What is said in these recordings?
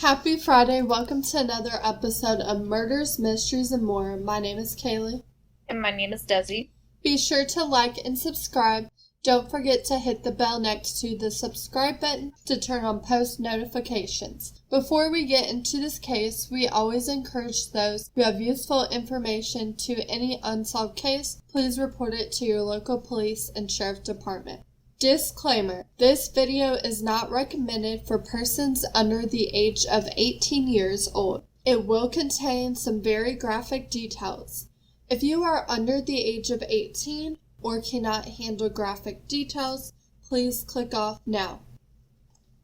Happy Friday. Welcome to another episode of Murders, Mysteries, and More. My name is Kaylee. And my name is Desi. Be sure to like and subscribe. Don't forget to hit the bell next to the subscribe button to turn on post notifications. Before we get into this case, we always encourage those who have useful information to any unsolved case, please report it to your local police and sheriff department. Disclaimer: this video is not recommended for persons under the age of 18 years old. It will contain some very graphic details. If you are under the age of 18 or cannot handle graphic details, please click off now.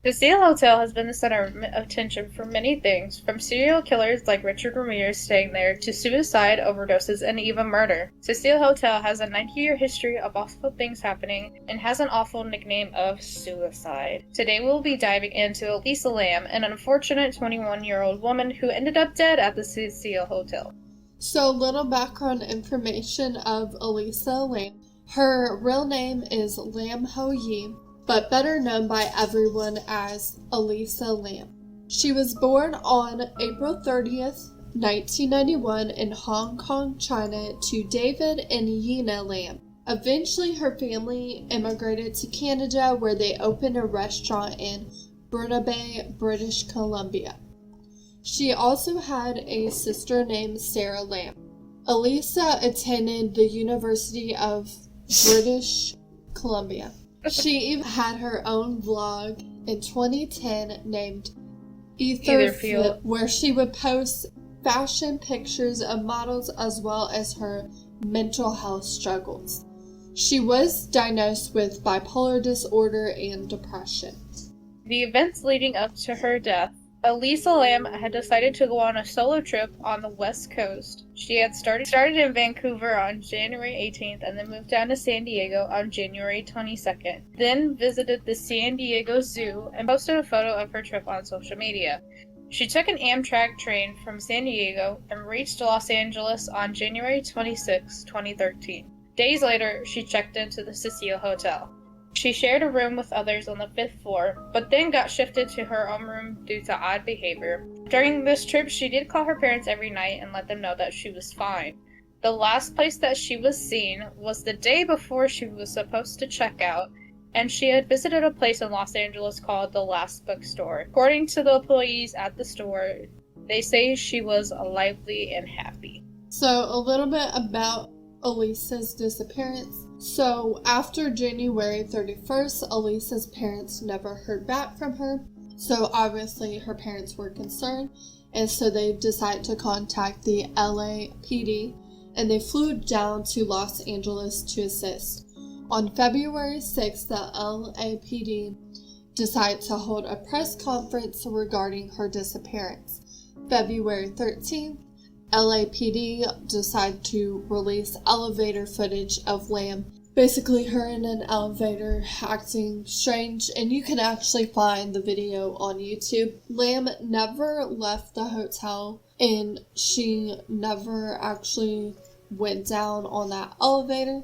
The Cecil Hotel has been the center of attention for many things, from serial killers like Richard Ramirez staying there to suicide, overdoses, and even murder. Cecil Hotel has a 90-year history of awful things happening and has an awful nickname of suicide. Today we'll be diving into Elisa Lam, an unfortunate 21-year-old woman who ended up dead at the Cecil Hotel. So, little background information of Elisa Lam. Her real name is Lam Ho Yi, but better known by everyone as Elisa Lam. She was born on April 30th, 1991 in Hong Kong, China to David and Yinna Lam. Eventually her family immigrated to Canada where they opened a restaurant in Burnaby, British Columbia. She also had a sister named Sarah Lam. Elisa attended the University of British Columbia. She even had her own vlog in 2010 named Etherfield, where she would post fashion pictures of models as well as her mental health struggles. She was diagnosed with bipolar disorder and depression. The events leading up to her death, Elisa Lam had decided to go on a solo trip on the West Coast. She had started in Vancouver on January 18th and then moved down to San Diego on January 22nd. Then visited the San Diego Zoo and posted a photo of her trip on social media. She took an Amtrak train from San Diego and reached Los Angeles on January 26, 2013. Days later, she checked into the Cecil Hotel. She shared a room with others on the 5th floor, but then got shifted to her own room due to odd behavior. During this trip, she did call her parents every night and let them know that she was fine. The last place that she was seen was the day before she was supposed to check out, and she had visited a place in Los Angeles called the Last Bookstore. According to the employees at the store, they say she was lively and happy. So, a little bit about Elisa's disappearance. So, after January 31st, Elisa's parents never heard back from her. So, obviously, her parents were concerned, and so they decided to contact the LAPD, and they flew down to Los Angeles to assist. On February 6th, the LAPD decided to hold a press conference regarding her disappearance. February 13th, LAPD decided to release elevator footage of Lam. Basically her in an elevator acting strange, and you can actually find the video on YouTube. Lam never left the hotel, and she never actually went down on that elevator.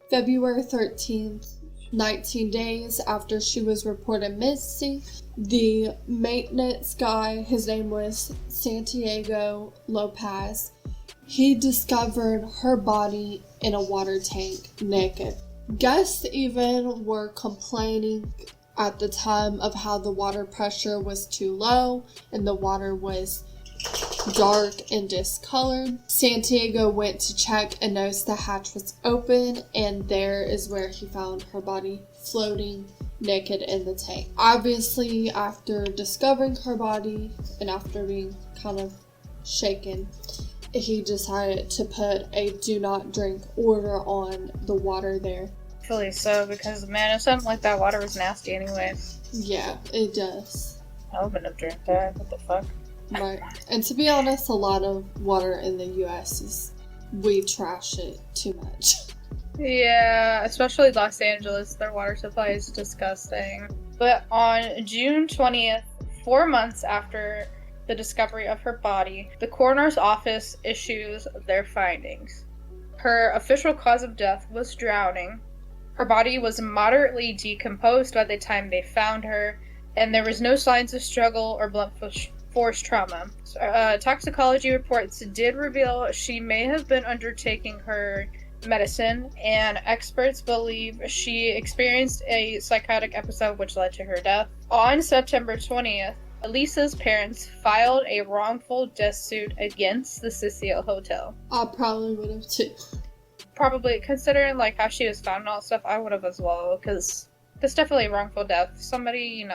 February 13th, 19 days after she was reported missing, the maintenance guy, his name was Santiago Lopez, he discovered her body in a water tank naked. Guests even were complaining at the time of how the water pressure was too low and the water was dark and discolored. Santiago went to check and noticed the hatch was open, and there is where he found her body floating naked in the tank. Obviously, after discovering her body and after being kind of shaken, he decided to put a do not drink order on the water there. Fully so, because man, if something like that water was nasty anyway. Yeah, it does. I wouldn't have drank that. What the fuck? Right. And to be honest, a lot of water in the US is, we trash it too much. Yeah, especially Los Angeles, their water supply is disgusting. But on June 20th, 4 months after the discovery of her body, the coroner's office issues their findings. Her official cause of death was drowning. Her body was moderately decomposed by the time they found her, and there was no signs of struggle or blunt force trauma. Toxicology reports did reveal she may have been undertaking her medicine, and experts believe she experienced a psychotic episode which led to her death. On September 20th, Elisa's parents filed a wrongful death suit against the Cecil Hotel. I probably would have too. Probably, considering like how she was found and all that stuff, I would have as well, because it's definitely wrongful death. Somebody,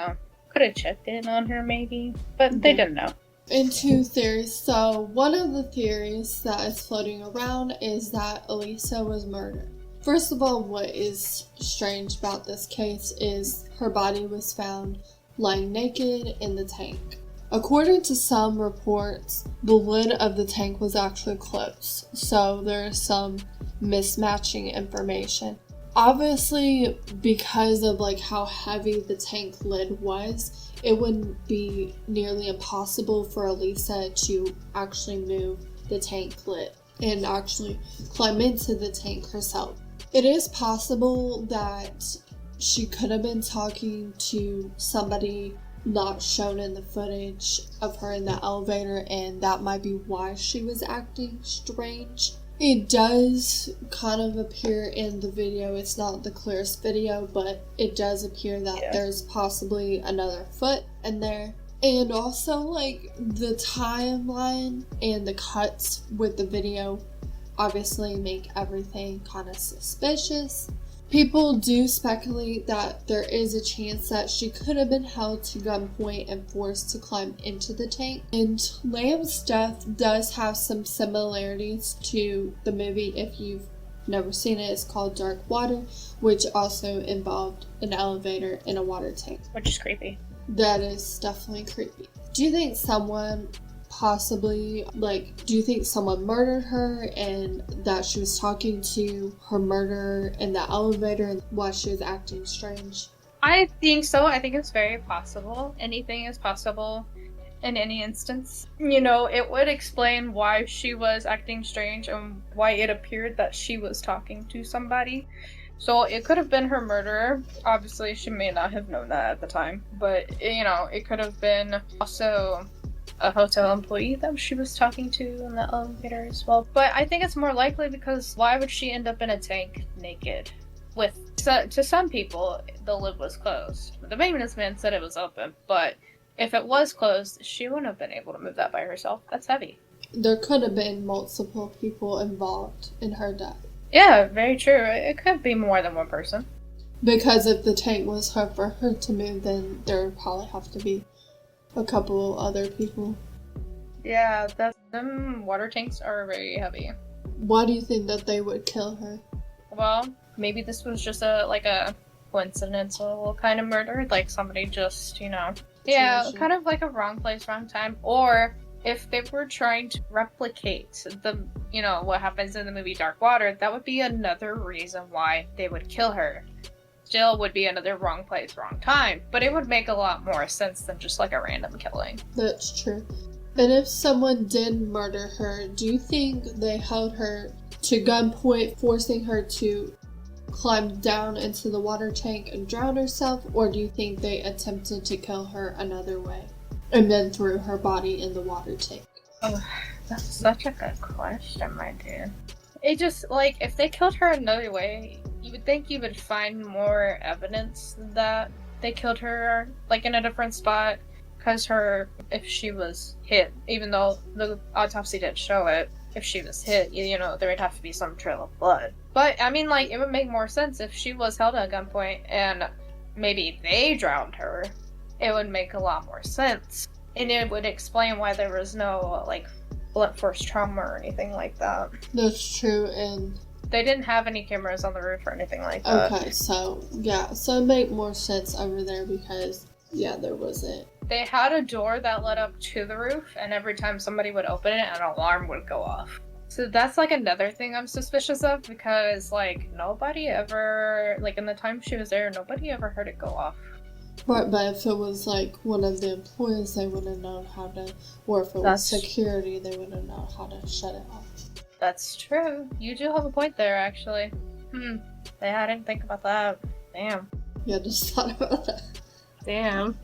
could have checked in on her maybe, but they didn't know. And two theories. So one of the theories that is floating around is that Elisa was murdered. First of all, what is strange about this case is her body was found lying naked in the tank. According to some reports, the lid of the tank was actually closed, so there's some mismatching information. Obviously, because of like how heavy the tank lid was, it wouldn't be nearly impossible for Elisa to actually move the tank lid and actually climb into the tank herself. It is possible that she could have been talking to somebody not shown in the footage of her in the elevator, and that might be why she was acting strange. It does kind of appear in the video, it's not the clearest video, but it does appear that there's possibly another foot in there. And also, like, the timeline and the cuts with the video obviously make everything kind of suspicious. People do speculate that there is a chance that she could have been held to gunpoint and forced to climb into the tank. And Lam's death does have some similarities to the movie. If you've never seen it, it's called Dark Water, which also involved an elevator in a water tank. Which is creepy. That is definitely creepy. Do you think someone do you think someone murdered her and that she was talking to her murderer in the elevator while she was acting strange? I think so. I think it's very possible. Anything is possible in any instance. It would explain why she was acting strange and why it appeared that she was talking to somebody. So it could have been her murderer. Obviously, she may not have known that at the time. But, it could have been also a hotel employee that she was talking to in the elevator as well. But I think it's more likely because why would she end up in a tank naked? To some people, the lid was closed. The maintenance man said it was open, but if it was closed, she wouldn't have been able to move that by herself. That's heavy. There could have been multiple people involved in her death. Yeah, very true. It could be more than one person. Because if the tank was hard for her to move, then there would probably have to be a couple other people. Yeah, them water tanks are very heavy. Why do you think that they would kill her? Well, maybe this was just a coincidental kind of murder, like somebody just, kind of like a wrong place, wrong time. Or if they were trying to replicate what happens in the movie Dark Water, that would be another reason why they would kill her. Still would be another wrong place, wrong time, but it would make a lot more sense than just like a random killing. That's true. And if someone did murder her, do you think they held her to gunpoint, forcing her to climb down into the water tank and drown herself, or do you think they attempted to kill her another way and then threw her body in the water tank? Oh, that's such a good question, my dude. It just, if they killed her another way, you would think you would find more evidence that they killed her, in a different spot. Because if she was hit, even though the autopsy didn't show it, if she was hit, there would have to be some trail of blood. But, it would make more sense if she was held at gunpoint and maybe they drowned her. It would make a lot more sense. And it would explain why there was no, blunt force trauma or anything like that. That's true, and they didn't have any cameras on the roof or anything like that. Okay, so it made more sense over there because there wasn't. They had a door that led up to the roof, and every time somebody would open it, an alarm would go off. So that's another thing I'm suspicious of, because nobody ever, in the time she was there, nobody ever heard it go off. Right, but if it was one of the employees, they would have known how to, or if it was security, they would have known how to shut it off. That's true. You do have a point there, actually. I didn't think about that. Damn. Yeah, just thought about that. Damn.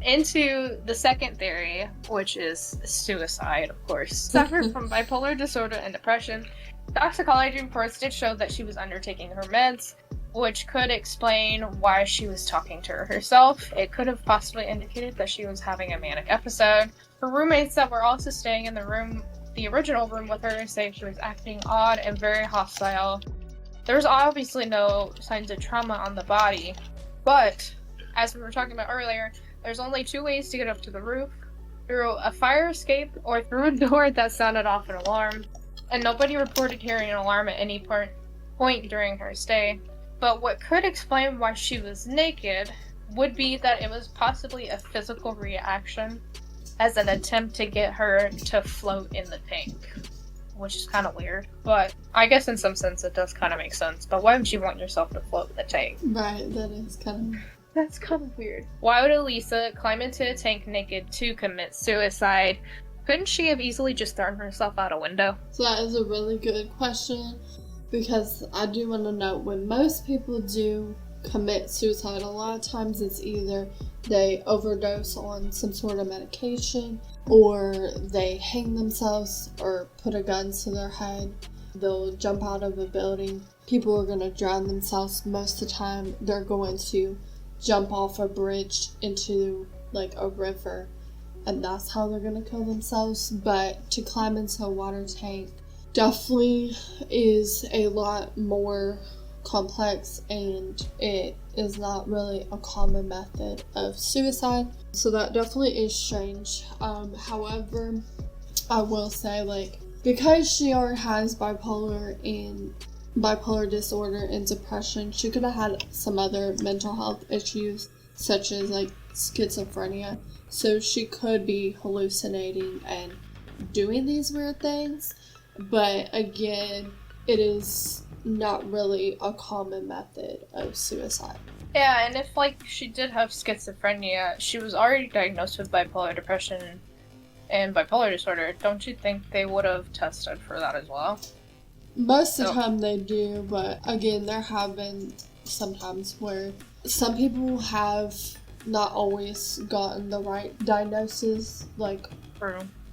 Into the second theory, which is suicide, of course. Suffered from bipolar disorder and depression. Toxicology reports did show that she was undertaking her meds, which could explain why she was talking to herself. It could have possibly indicated that she was having a manic episode. Her roommates that were also staying in the original room with her, say she was acting odd and very hostile. There was obviously no signs of trauma on the body, but as we were talking about earlier, there's only 2 ways to get up to the roof: through a fire escape or through a door that sounded off an alarm. And nobody reported hearing an alarm at any point during her stay. But what could explain why she was naked would be that it was possibly a physical reaction as an attempt to get her to float in the tank. Which is kind of weird. But I guess in some sense it does kind of make sense. But why would you want yourself to float in the tank? Right, that is kind of... That's kind of weird. Why would Elisa climb into a tank naked to commit suicide? Couldn't she have easily just thrown herself out a window? So that is a really good question, because I do want to know, when most people do commit suicide, a lot of times it's either they overdose on some sort of medication, or they hang themselves, or put a gun to their head. They'll jump out of a building. People are going to drown themselves. Most of the time they're going to jump off a bridge into like a river, and that's how they're gonna kill themselves. But to climb into a water tank definitely is a lot more complex, and it is not really a common method of suicide, so that definitely is strange. However, I will say, like, because she already has bipolar disorder and depression, she could have had some other mental health issues, such as like schizophrenia, so she could be hallucinating and doing these weird things. But again, it is not really a common method of suicide. Yeah, and if like she did have schizophrenia, she was already diagnosed with bipolar depression and bipolar disorder, don't you think they would have tested for that as well? Most of the time they do, but again, there have been sometimes where some people have not always gotten the right diagnosis, like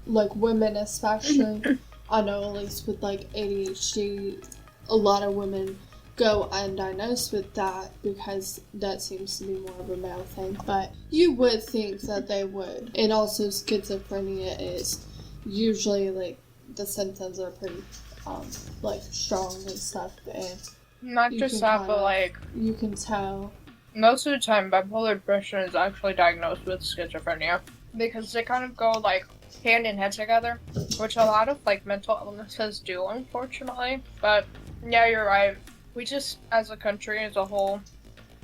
women especially. I know at least with like ADHD, a lot of women go undiagnosed with that because that seems to be more of a male thing, but you would think that they would. And also schizophrenia is usually like the symptoms are pretty like strong and stuff, and not just that, but like you can tell. Most of the time, bipolar depression is actually diagnosed with schizophrenia because they kind of go like hand in hand together, which a lot of like mental illnesses do, unfortunately. But yeah, you're right. We just, as a country as a whole,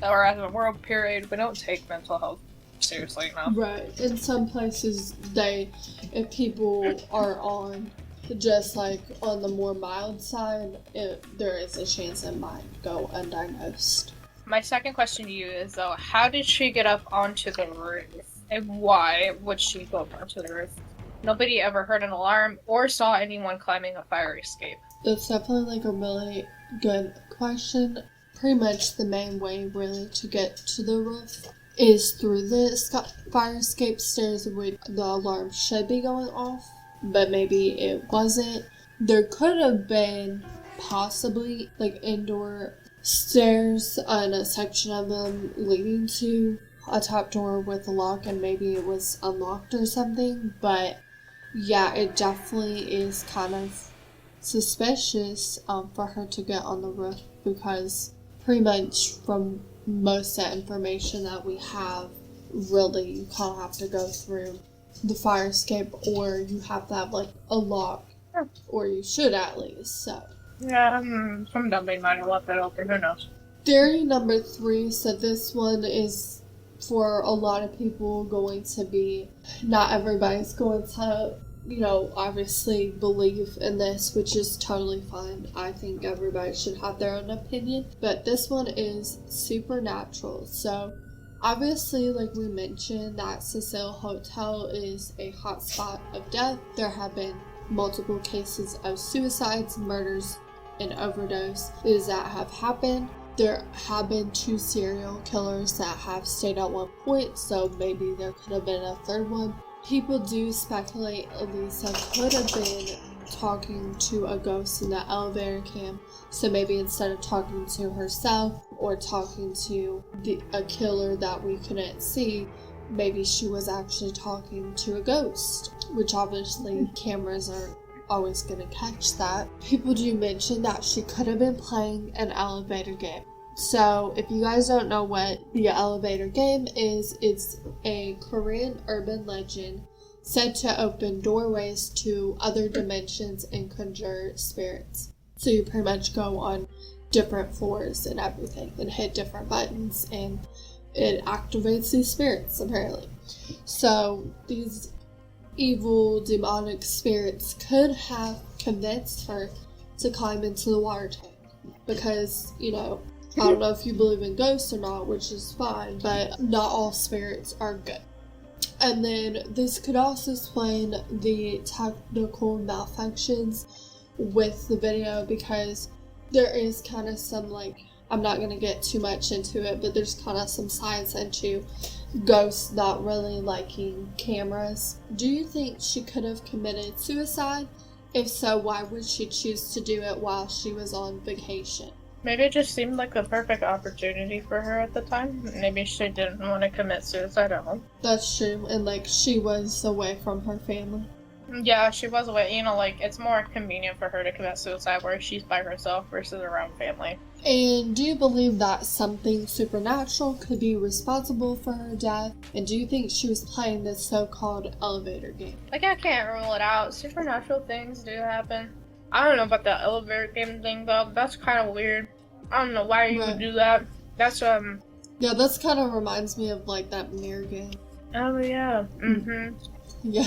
or as a world period, we don't take mental health seriously enough. Right. In some places, if people are on just like on the more mild side, there is a chance it might go undiagnosed. My second question to you is, though, how did she get up onto the roof? And why would she go up onto the roof? Nobody ever heard an alarm or saw anyone climbing a fire escape. That's definitely like a really good question. Pretty much the main way really to get to the roof is through the fire escape stairs, where the alarm should be going off, but maybe it wasn't. There could have been possibly like indoor stairs and a section of them leading to a top door with a lock, and maybe it was unlocked or something. But yeah, it definitely is kind of suspicious for her to get on the roof, because pretty much from most of the information that we have, really you kind of have to go through the fire escape, or you have to have like a lock, or you should at least. So yeah, some dummy might have left that open, who knows. Theory number 3, so this one is for a lot of people going to be, not everybody's going to, obviously believe in this, which is totally fine. I think everybody should have their own opinion, but this one is supernatural. So obviously, like we mentioned, that Cecil Hotel is a hotspot of death. There have been multiple cases of suicides, murders, and overdoses that have happened. there have been 2 serial killers that have stayed at one point, so maybe there could have been a third one. People do speculate Elisa could have been talking to a ghost in the elevator cam, so maybe instead of talking to herself or talking to a killer that we couldn't see, maybe she was actually talking to a ghost, which obviously cameras aren't always gonna catch that. People do mention that she could have been playing an elevator game. So if you guys don't know what the elevator game is, it's a Korean urban legend said to open doorways to other dimensions and conjure spirits. So you pretty much go on different floors and everything and hit different buttons, and it activates these spirits apparently. So these evil demonic spirits could have convinced her to climb into the water tank because, you know, I don't know if you believe in ghosts or not, which is fine, but not all spirits are good. And then this could also explain the technical malfunctions with the video, because there is kind of some, like, I'm not going to get too much into it, but there's kind of some science into ghosts not really liking cameras. Do you think she could have committed suicide? If so, why would she choose to do it while she was on vacation? Maybe it just seemed like the perfect opportunity for her at the time. Maybe she didn't want to commit suicide at home. That's true, and like she was away from her family. Yeah, she was away. You know, like, it's more convenient for her to commit suicide where she's by herself versus around family. And do you believe that something supernatural could be responsible for her death? And do you think she was playing this so-called elevator game? Like, I can't rule it out. Supernatural things do happen. I don't know about the elevator game thing, though. That's kind of weird. I don't know why you would do that. That's, Yeah, that's kind of reminds me of, like, that mirror game. Oh, yeah. Mm-hmm. Yeah.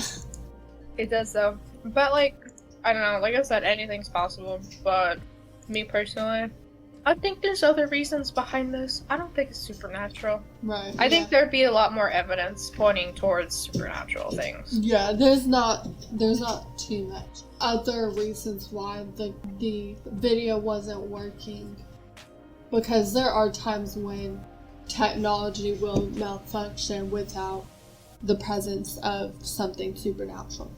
It does, though. But, like, I don't know. Like I said, anything's possible. But me personally, I think there's other reasons behind this. I don't think it's supernatural. Right. I think there'd be a lot more evidence pointing towards supernatural things. Yeah, there's not too much other reasons why the video wasn't working, because there are times when technology will malfunction without the presence of something supernatural.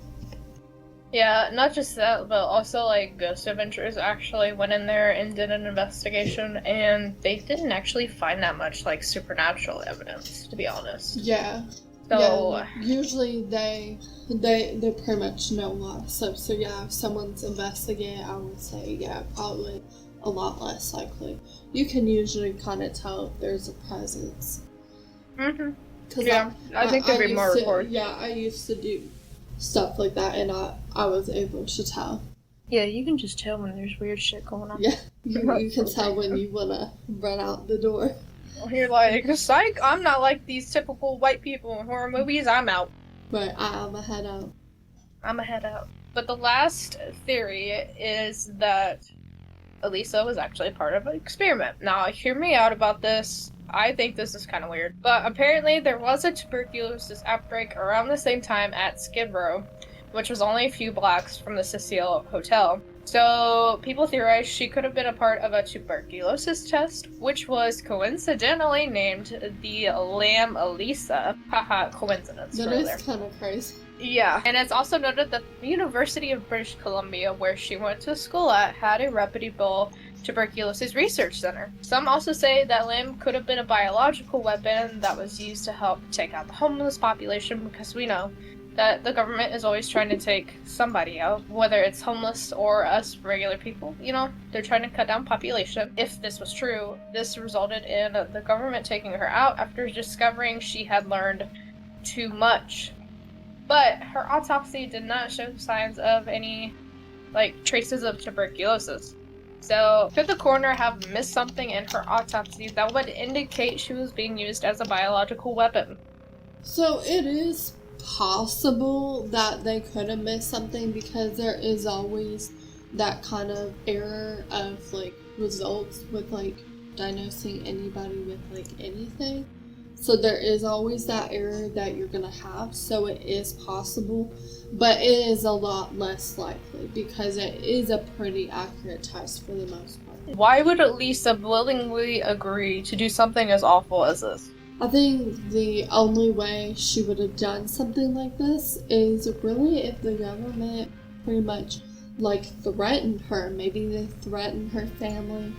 Yeah, not just that, but also, like, Ghost Adventures actually went in there and did an investigation, and they didn't actually find that much, like, supernatural evidence, to be honest. Yeah. So... Yeah, usually they pretty much know a lot of stuff. So yeah, if someone's investigating, I would say, yeah, probably a lot less likely. You can usually kind of tell if there's a presence. Mm-hmm. Yeah, I think there'd be more reports. Yeah, I used to do stuff like that, and I was able to tell. Yeah, you can just tell when there's weird shit going on. Yeah, you can tell when you want to run out the door. You're like, psych, I'm not like these typical white people in horror movies, I'm out. Right, I'm a head out. I'm a head out. But the last theory is that Elisa was actually part of an experiment. Now, hear me out about this. I think this is kind of weird. But apparently there was a tuberculosis outbreak around the same time at Skid Row, which was only a few blocks from the Cecil Hotel. So people theorize she could have been a part of a tuberculosis test, which was coincidentally named the Lam Elisa. Haha, coincidence. That is kind of crazy. Yeah, and it's also noted that the University of British Columbia, where she went to school at, had a reputable tuberculosis research center. Some also say that Lam could have been a biological weapon that was used to help take out the homeless population, because we know that the government is always trying to take somebody out, whether it's homeless or us regular people. You know, they're trying to cut down population. If this was true, this resulted in the government taking her out after discovering she had learned too much. But her autopsy did not show signs of any, like, traces of tuberculosis. So, could the coroner have missed something in her autopsy that would indicate she was being used as a biological weapon? So, it is possible that they could have missed something, because there is always that kind of error of, like, results with, like, diagnosing anybody with, like, anything. So there is always that error that you're gonna have, so it is possible, but it is a lot less likely because it is a pretty accurate test for the most part. Why would Elisa willingly agree to do something as awful as this? I think the only way she would have done something like this is really if the government pretty much like threatened her. Maybe they threatened her family,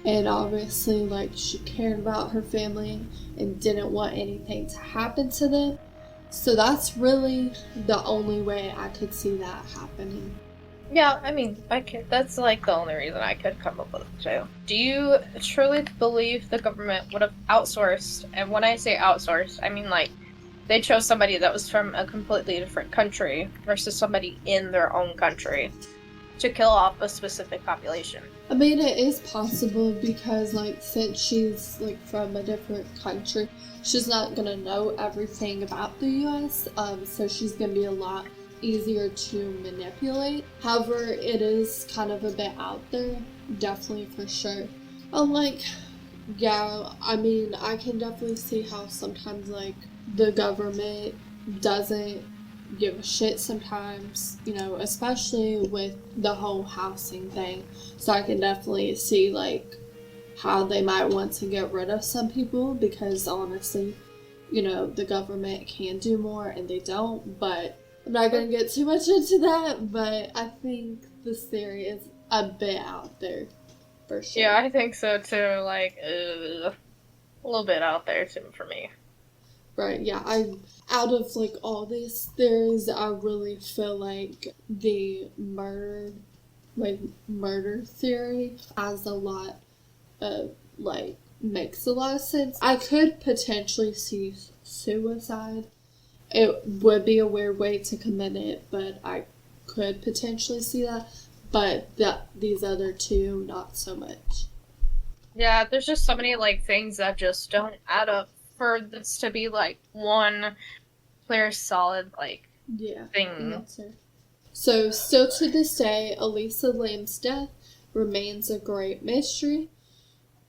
and obviously like she cared about her family and didn't want anything to happen to them. So that's really the only way I could see that happening. Yeah, I mean, that's like the only reason I could come up with it too. Do you truly believe the government would have outsourced? And when I say outsourced, I mean like they chose somebody that was from a completely different country versus somebody in their own country to kill off a specific population. I mean, it is possible because, like, since she's, like, from a different country, she's not gonna know everything about the US, so she's gonna be a lot easier to manipulate. However, it is kind of a bit out there, definitely for sure. Like, yeah, I mean, I can definitely see how sometimes, like, the government doesn't give a shit sometimes, you know, especially with the whole housing thing. So I can definitely see, like, how they might want to get rid of some people because honestly, you know, the government can do more and they don't, but I'm not going to get too much into that, but I think this theory is a bit out there, for sure. Yeah, I think so too, like, a little bit out there too for me. Right, yeah, out of, like, all these theories, I really feel like the murder theory has a lot of, like, makes a lot of sense. I could potentially see suicide. It would be a weird way to commit it, but I could potentially see that. But these other two, not so much. Yeah, there's just so many, like, things that just don't add up for this to be, like, one clear, solid, like, thing. Answer. So, still to this day, Elisa Lam's death remains a great mystery.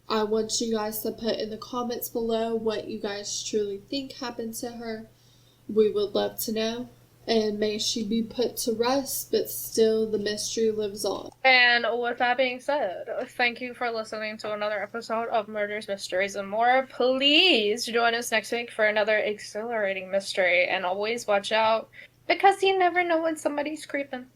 I want you guys to put in the comments below what you guys truly think happened to her. We would love to know. And may she be put to rest, but still the mystery lives on. And with that being said, thank you for listening to another episode of Murders, Mysteries, and More. Please join us next week for another exhilarating mystery, and always watch out, because you never know when somebody's creeping.